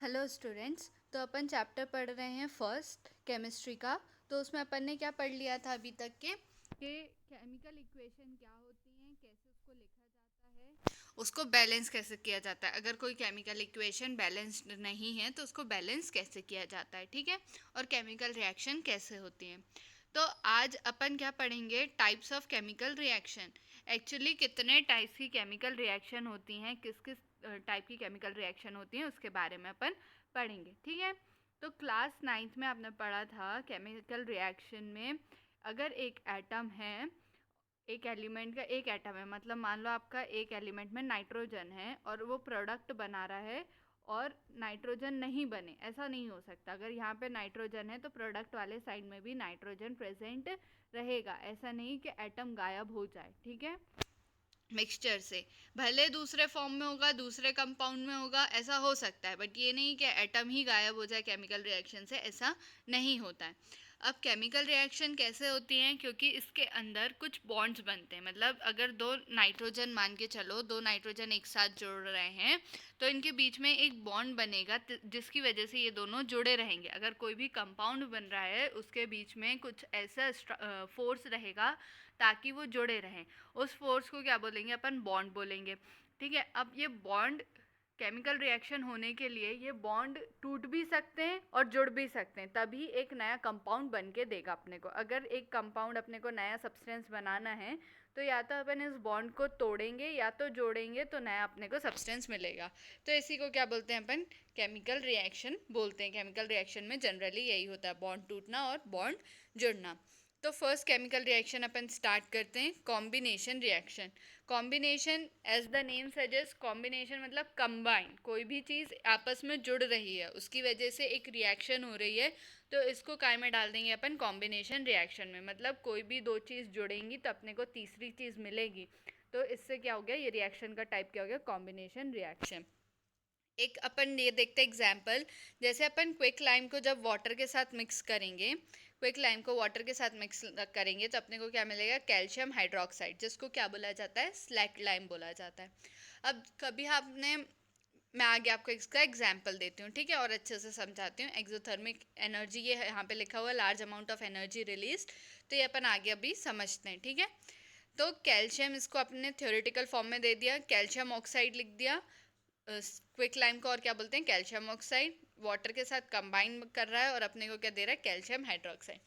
Hello students. तो अपन chapter पढ़ रहे हैं फर्स्ट केमिस्ट्री का। तो उसमें अपन ने क्या पढ़ लिया था अभी तक के कि केमिकल इक्वेशन क्या होती हैं, कैसे उसको लिखा जाता है, उसको बैलेंस कैसे किया जाता है। अगर कोई केमिकल इक्वेशन बैलेंस्ड नहीं है तो उसको बैलेंस कैसे किया जाता है, ठीक है। और केमिकल रिएक्शन कैसे होती हैं। तो आज अपन क्या पढ़ेंगे, types of chemical reaction. Actually कितने टाइप्स की केमिकल रिएक्शन होती हैं, किस किस टाइप की केमिकल रिएक्शन होती हैं, उसके बारे में अपन पढ़ेंगे, ठीक है। तो क्लास नाइन्थ में आपने पढ़ा था केमिकल रिएक्शन में, अगर एक एटम है, एक एलिमेंट का एक एटम है, मतलब मान लो आपका एक एलिमेंट में नाइट्रोजन है और वो प्रोडक्ट बना रहा है और नाइट्रोजन नहीं बने, ऐसा नहीं हो सकता। अगर यहाँ पे नाइट्रोजन है तो प्रोडक्ट वाले साइड में भी नाइट्रोजन प्रेजेंट रहेगा, ऐसा नहीं कि एटम गायब हो जाए, ठीक है। मिक्सचर से भले दूसरे फॉर्म में होगा, दूसरे कंपाउंड में होगा, ऐसा हो सकता है, बट ये नहीं कि एटम ही गायब हो जाए केमिकल रिएक्शन से, ऐसा नहीं होता है। अब केमिकल रिएक्शन कैसे होती हैं, क्योंकि इसके अंदर कुछ बॉन्ड्स बनते हैं। मतलब अगर दो नाइट्रोजन, मान के चलो दो नाइट्रोजन एक साथ जुड़ रहे हैं तो इनके बीच में एक बॉन्ड बनेगा जिसकी वजह से ये दोनों जुड़े रहेंगे। अगर कोई भी कंपाउंड बन रहा है उसके बीच में कुछ ऐसा फोर्स रहेगा ताकि वो जुड़े रहें। उस फोर्स को क्या बोलेंगे अपन, बॉन्ड बोलेंगे, ठीक है। अब ये बॉन्ड केमिकल रिएक्शन होने के लिए ये बॉन्ड टूट भी सकते हैं और जुड़ भी सकते हैं, तभी एक नया कंपाउंड बन के देगा अपने को। अगर एक कंपाउंड अपने को नया सब्सटेंस बनाना है तो या तो अपन इस बॉन्ड को तोड़ेंगे या तो जोड़ेंगे, तो नया अपने को सब्सटेंस मिलेगा। तो इसी को क्या बोलते हैं अपन, केमिकल रिएक्शन बोलते हैं। केमिकल रिएक्शन में जनरली यही होता है, बॉन्ड टूटना और बॉन्ड जुड़ना। तो फर्स्ट केमिकल रिएक्शन अपन स्टार्ट करते हैं, combination reaction. Combination, as the name suggest, combination मतलब कंबाइन, कोई भी चीज़ आपस में जुड़ रही है उसकी वजह से एक रिएक्शन हो रही है, तो इसको काय में डाल देंगे अपन, कॉम्बिनेशन रिएक्शन में। मतलब कोई भी दो चीज़ जुड़ेंगी तो अपने को तीसरी चीज़ मिलेगी, तो इससे क्या हो गया, ये रिएक्शन का टाइप क्या हो गया, कॉम्बिनेशन रिएक्शन। एक अपन ये देखते एग्जाम्पल, जैसे अपन क्विक लाइम को जब वाटर के साथ मिक्स करेंगे, क्विक लाइम को वाटर के साथ मिक्स करेंगे तो अपने को क्या मिलेगा, कैल्शियम हाइड्रोक्साइड, जिसको क्या बोला जाता है, स्लैक लाइम बोला जाता है। अब कभी आपने, मैं आगे आपको इसका एग्जाम्पल देती हूँ, ठीक है, और अच्छे से समझाती हूँ। एक्सोथर्मिक एनर्जी, ये यहाँ पे लिखा हुआ है large amount of energy release, तो ये अपन आगे अभी समझते हैं, ठीक है। तो कैल्शियम, इसको अपने थ्योरेटिकल फॉर्म में दे दिया, कैल्शियम ऑक्साइड लिख दिया। क्विक लाइम को और क्या बोलते हैं, कैल्शियम ऑक्साइड, वाटर के साथ कंबाइन कर रहा है और अपने को क्या दे रहा है, कैल्शियम हाइड्रोक्साइड।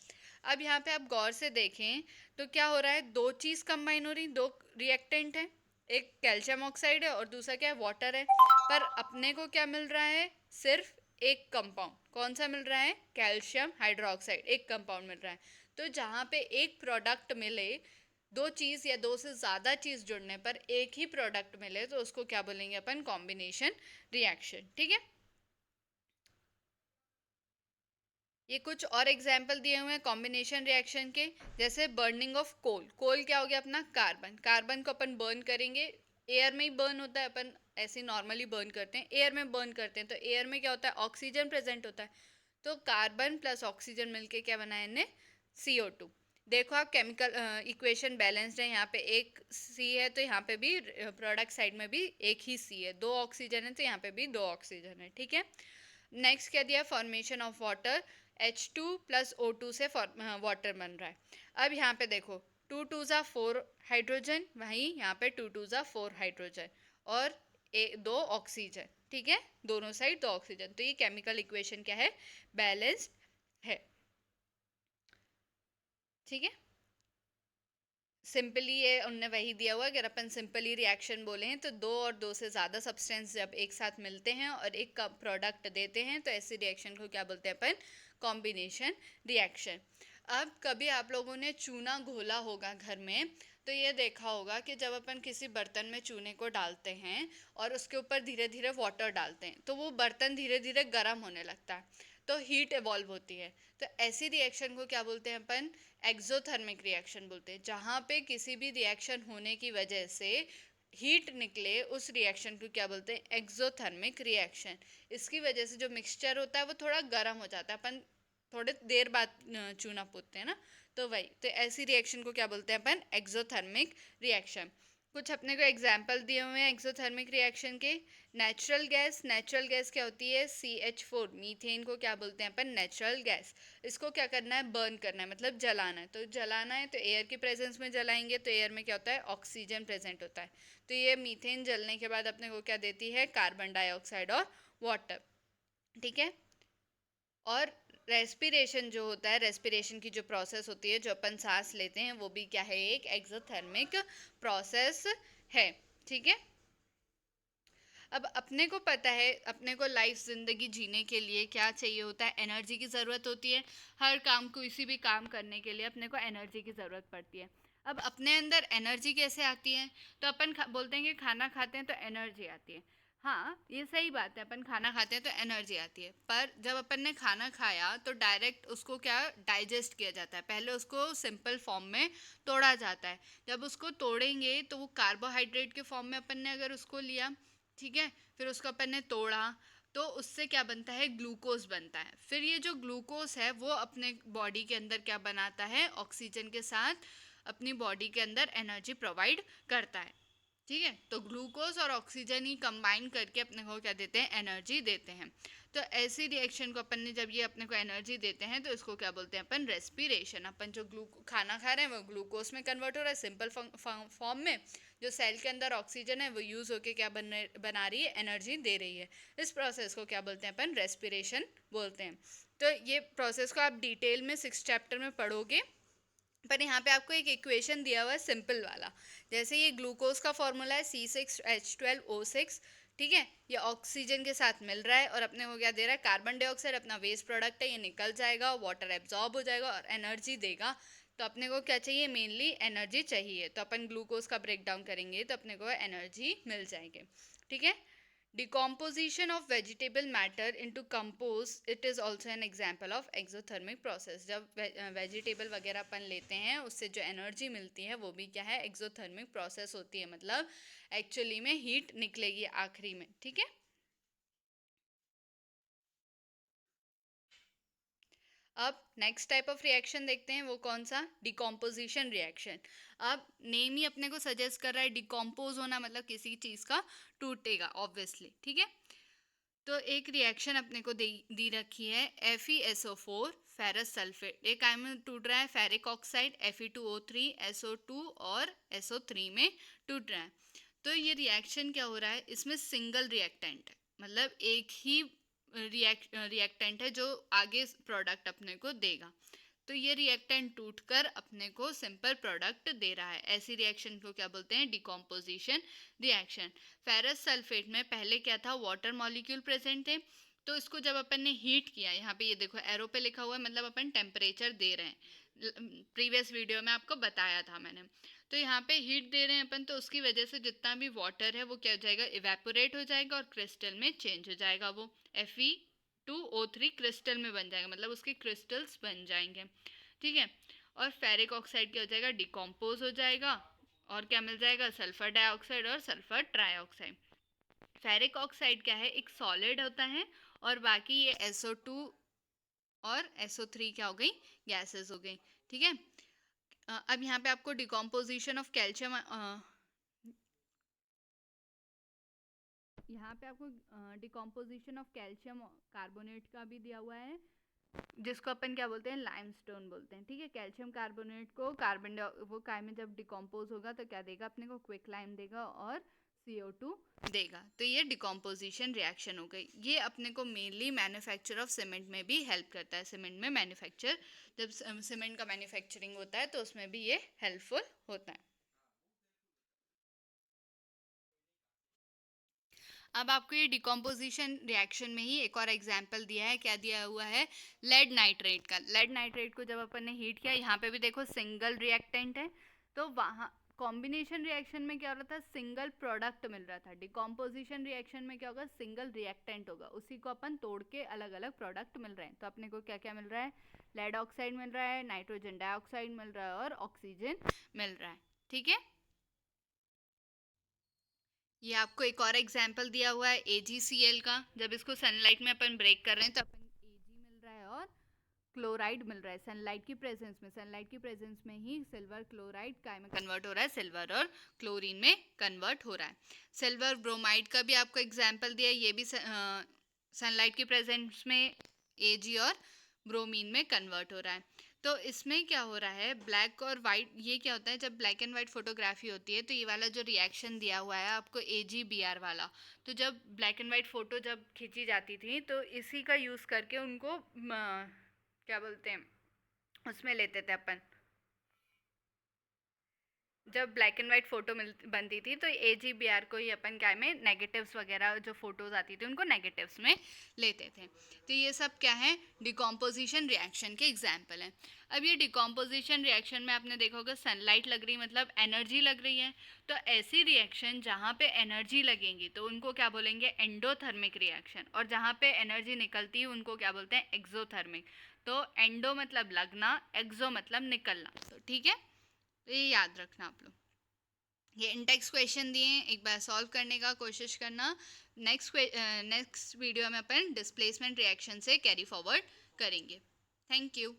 अब यहाँ पे आप गौर से देखें तो क्या हो रहा है, दो चीज़ कंबाइन हो रही, दो रिएक्टेंट है, एक कैल्शियम ऑक्साइड है और दूसरा क्या है, वाटर है। पर अपने को क्या मिल रहा है, सिर्फ एक कंपाउंड, कौन सा मिल रहा है, कैल्शियम हाइड्रोक्साइड, एक कंपाउंड मिल रहा है। तो जहाँ पे एक प्रोडक्ट मिले, दो चीज़ या दो से ज़्यादा चीज़ जुड़ने पर एक ही प्रोडक्ट मिले, तो उसको क्या बोलेंगे अपन, कॉम्बिनेशन रिएक्शन, ठीक है। ये कुछ और एग्जाम्पल दिए हुए हैं कॉम्बिनेशन रिएक्शन के, जैसे बर्निंग ऑफ कोल। कोल क्या हो गया अपना, कार्बन। कार्बन को अपन बर्न करेंगे, एयर में ही बर्न होता है, अपन ऐसे नॉर्मली बर्न करते हैं, एयर में बर्न करते हैं, तो एयर में क्या होता है, ऑक्सीजन प्रेजेंट होता है। तो कार्बन प्लस ऑक्सीजन मिलके क्या बनाया इन्हें, CO2। देखो आप केमिकल इक्वेशन बैलेंस्ड है, यहाँ पे एक सी है तो यहाँ पे भी प्रोडक्ट साइड में भी एक ही सी है, दो ऑक्सीजन है तो यहाँ पे भी दो ऑक्सीजन है, ठीक है। नेक्स्ट क्या दिया, formation of water, H2 + O2 से वाटर बन रहा है। अब यहाँ पे देखो, 2 2 4 हाइड्रोजन, वहीं यहाँ पे 2 2 4 हाइड्रोजन और दो ऑक्सीजन, ठीक है, दोनों साइड दो ऑक्सीजन। तो ये केमिकल इक्वेशन क्या है, बैलेंस्ड है, ठीक है। सिंपली ये उनने वही दिया हुआ, अगर अपन सिंपली रिएक्शन बोले हैं तो दो और दो से ज़्यादा सब्सटेंस जब एक साथ मिलते हैं और एक का प्रोडक्ट देते हैं तो ऐसी रिएक्शन को क्या बोलते हैं अपन, कॉम्बिनेशन रिएक्शन। अब कभी आप लोगों ने चूना घोला होगा घर में, तो ये देखा होगा कि जब अपन किसी बर्तन में चूने को डालते हैं और उसके ऊपर धीरे धीरे वाटर डालते हैं तो वो बर्तन धीरे धीरे गर्म होने लगता है, तो हीट इवॉल्व होती है। तो ऐसी रिएक्शन को क्या बोलते हैं अपन, एक्सोथर्मिक रिएक्शन बोलते हैं। जहाँ पे किसी भी रिएक्शन होने की वजह से हीट निकले, उस रिएक्शन को क्या बोलते हैं, एक्सोथर्मिक रिएक्शन। इसकी वजह से जो मिक्सचर होता है वो थोड़ा गर्म हो जाता है, अपन थोड़े देर बाद चूना पोतते हैं ना, तो वही, तो ऐसी रिएक्शन को क्या बोलते हैं अपन, एक्सोथर्मिक रिएक्शन। कुछ अपने को एग्जाम्पल दिए हुए हैं एक्सोथर्मिक रिएक्शन के। नेचुरल गैस क्या होती है? CH4, मीथेन को क्या बोलते हैं अपन? Natural gas. इसको क्या करना है? बर्न करना है, मतलब जलाना है। तो जलाना है तो एयर की प्रेजेंस में जलाएंगे, तो एयर में क्या होता है? ऑक्सीजन प्रेजेंट होता है। तो ये मीथेन जलने के बाद अपने को क्या देती है? कार्बन डाइऑक्साइड और वाटर। ठीक है। और रेस्पिरेशन जो होता है, रेस्पिरेशन की जो प्रोसेस होती है, जो अपन सांस लेते हैं, वो भी क्या है? एक एक्सोथर्मिक प्रोसेस है। ठीक है। अब अपने को पता है, अपने को लाइफ जिंदगी जीने के लिए क्या चाहिए होता है? एनर्जी की ज़रूरत होती है। हर काम, किसी भी काम करने के लिए अपने को एनर्जी की ज़रूरत पड़ती है। अब अपने अंदर एनर्जी कैसे आती है? तो अपन बोलते हैं कि खाना खाते हैं तो एनर्जी आती है। हाँ, ये सही बात है, अपन खाना खाते हैं तो एनर्जी आती है, पर जब अपन ने खाना खाया तो डायरेक्ट उसको क्या डाइजेस्ट किया जाता है? पहले उसको सिंपल फॉर्म में तोड़ा जाता है। जब उसको तोड़ेंगे तो वो कार्बोहाइड्रेट के फॉर्म में अपन ने अगर उसको लिया, ठीक है, फिर उसको अपन ने तोड़ा, तो उससे क्या बनता है? ग्लूकोज बनता है। फिर ये जो ग्लूकोज है वो अपने बॉडी के अंदर क्या बनाता है? ऑक्सीजन के साथ अपनी बॉडी के अंदर एनर्जी प्रोवाइड करता है। ठीक है। तो ग्लूकोज और ऑक्सीजन ही कंबाइन करके अपने को क्या देते हैं? एनर्जी देते हैं। तो ऐसी रिएक्शन को अपन ने, जब ये अपने को एनर्जी देते हैं, तो इसको क्या बोलते हैं अपन? रेस्पिरेशन। अपन जो खाना खा रहे हैं वो ग्लूकोज में कन्वर्ट हो रहा है सिंपल फॉर्म में। जो सेल के अंदर ऑक्सीजन है वो यूज होके क्या बना रही है? एनर्जी दे रही है। इस प्रोसेस को क्या बोलते हैं अपन? रेस्पिरेशन बोलते हैं। तो ये प्रोसेस को आप डिटेल में 6th चैप्टर में पढ़ोगे, पर यहाँ पे आपको एक इक्वेशन दिया हुआ है सिंपल वाला। जैसे ये ग्लूकोज का फॉर्मूला है C6H12O6। ठीक है। ये ऑक्सीजन के साथ मिल रहा है और अपने को क्या दे रहा है? कार्बन डाइऑक्साइड अपना वेस्ट प्रोडक्ट है, ये निकल जाएगा, वाटर एब्जॉर्ब हो जाएगा और एनर्जी देगा। तो अपने को क्या चाहिए? मेनली एनर्जी चाहिए। तो अपन ग्लूकोज का ब्रेक डाउन करेंगे तो अपने को एनर्जी मिल जाएगी। ठीक है। Decomposition of vegetable matter into compose, it is also an example of exothermic process। जब वेजिटेबल वगैरह अपन लेते हैं उससे जो एनर्जी मिलती है वो भी क्या है? एक्सोथर्मिक प्रोसेस होती है, मतलब एक्चुअली में हीट निकलेगी आखिरी में। ठीक है। अब नेक्स्ट टाइप ऑफ रिएक्शन देखते हैं, वो कौन सा? Decomposition reaction. अब नेम ही अपने को सजेस्ट कर रहा है डिकम्पोज होना, मतलब किसी चीज़ का टूटेगा ऑब्वियसली। ठीक है। तो एक रिएक्शन अपने को दी रखी है FeSO4 फेरस सल्फेट। एक काय में टूट रहा है? फेरिक ऑक्साइड Fe2O3 SO2 और SO3 में टूट रहा है। तो ये रिएक्शन क्या हो रहा है? इसमें सिंगल रिएक्टेंट है, मतलब एक ही रिएक्टेंट है जो आगे प्रोडक्ट अपने को देगा। तो ये रिएक्टेंट टूटकर अपने को सिंपल प्रोडक्ट दे रहा है। ऐसी रिएक्शन को क्या बोलते हैं? Decomposition reaction. फेरस सल्फेट में पहले क्या था? वाटर मॉलिक्यूल प्रेजेंट थे। तो इसको जब अपन ने हीट किया, यहाँ पे ये देखो एरो पे लिखा हुआ है, मतलब अपन टेम्परेचर दे रहे हैं। प्रीवियस वीडियो में आपको बताया था मैंने। तो यहाँ पे हीट दे रहे हैं अपन, तो उसकी वजह से जितना भी वाटर है वो क्या हो जाएगा? इवेपोरेट हो जाएगा और क्रिस्टल में चेंज हो जाएगा। वो Fe2O3 क्रिस्टल में बन जाएगा, मतलब उसके क्रिस्टल्स बन जाएंगे। ठीक है। और फेरिक ऑक्साइड क्या हो जाएगा? डिकम्पोज हो जाएगा और क्या मिल जाएगा? सल्फर डाइऑक्साइड और सल्फर ट्राइऑक्साइड। फेरिक ऑक्साइड क्या है? एक सॉलिड होता है और बाकी ये SO2 और SO3 क्या हो गई? गैसेस हो गई। ठीक है। अब यहाँ पे आपको डिकम्पोजिशन ऑफ कैल्शियम, यहाँ पे आपको डिकम्पोजिशन ऑफ कैल्शियम कार्बोनेट का भी दिया हुआ है, जिसको अपन क्या बोलते हैं? लाइमस्टोन बोलते हैं। ठीक है। कैल्शियम कार्बोनेट को वो काय में जब डिकम्पोज होगा तो क्या देगा अपने को? क्विक लाइम देगा और CO2 देगा। तो ये डिकम्पोजिशन रिएक्शन हो गई। ये अपने को मेनली मैन्युफैक्चर ऑफ सीमेंट में भी हेल्प करता है। सीमेंट में मैन्युफैक्चर, जब सीमेंट का मैन्युफैक्चरिंग होता है तो उसमें भी ये हेल्पफुल होता है। अब आपको ये डिकम्पोजिशन रिएक्शन में ही एक और एग्जाम्पल दिया है। क्या दिया हुआ है? लेड नाइट्रेट का। लेड नाइट्रेट को जब अपन ने हीट किया, यहाँ पे भी देखो सिंगल रिएक्टेंट है, तो वहाँ कॉम्बिनेशन रिएक्शन में क्या हो रहा था? सिंगल प्रोडक्ट मिल रहा था। डिकम्पोजिशन रिएक्शन में क्या होगा? सिंगल रिएक्टेंट होगा, उसी को अपन तोड़ के अलग अलग प्रोडक्ट मिल रहे हैं। तो अपने को क्या क्या मिल रहा है? लेड ऑक्साइड मिल रहा है, नाइट्रोजन डाइऑक्साइड मिल रहा है और ऑक्सीजन मिल रहा है। ठीक है। ये आपको एक और एग्जाम्पल दिया हुआ है AgCl का। जब इसको सनलाइट में अपन ब्रेक कर रहे हैं तो अपन Ag मिल रहा है और क्लोराइड मिल रहा है सनलाइट की प्रेजेंस में ही सिल्वर क्लोराइड काय में कन्वर्ट हो रहा है, सिल्वर और क्लोरीन में कन्वर्ट हो रहा है। सिल्वर ब्रोमाइड का भी आपको एग्जाम्पल दिया, ये भी सनलाइट की प्रेजेंस में Ag और ब्रोमीन में कन्वर्ट हो रहा है। तो इसमें क्या हो रहा है, ब्लैक और वाइट, ये क्या होता है जब ब्लैक एंड वाइट फोटोग्राफी होती है तो ये वाला जो रिएक्शन दिया हुआ है आपको AgBr वाला, तो जब ब्लैक एंड वाइट फ़ोटो जब खींची जाती थी तो इसी का यूज़ करके उनको क्या बोलते हैं उसमें लेते थे अपन, जब ब्लैक एंड वाइट फोटो बनती थी तो AgBr को ही अपन क्या में नेगेटिव्स वगैरह जो फोटोज आती थी उनको नेगेटिव्स में लेते थे। तो ये सब क्या है, डिकम्पोजिशन रिएक्शन के एग्जाम्पल हैं। अब ये डिकम्पोजिशन रिएक्शन में आपने देखा होगा सनलाइट लग रही मतलब एनर्जी लग रही है, तो ऐसी रिएक्शन जहाँ पे एनर्जी लगेंगी तो उनको क्या बोलेंगे, एंडोथर्मिक रिएक्शन, और जहाँ पे एनर्जी निकलती है उनको क्या बोलते हैं, एक्सोथर्मिक। तो एंडो मतलब लगना, एक्सो मतलब निकलना। तो ठीक है, तो ये याद रखना आप लोग। ये इंटेक्स क्वेश्चन दिए हैं, एक बार सॉल्व करने का कोशिश करना। नेक्स्ट वीडियो में अपन डिस्प्लेसमेंट रिएक्शन से कैरी फॉरवर्ड करेंगे। Thank you.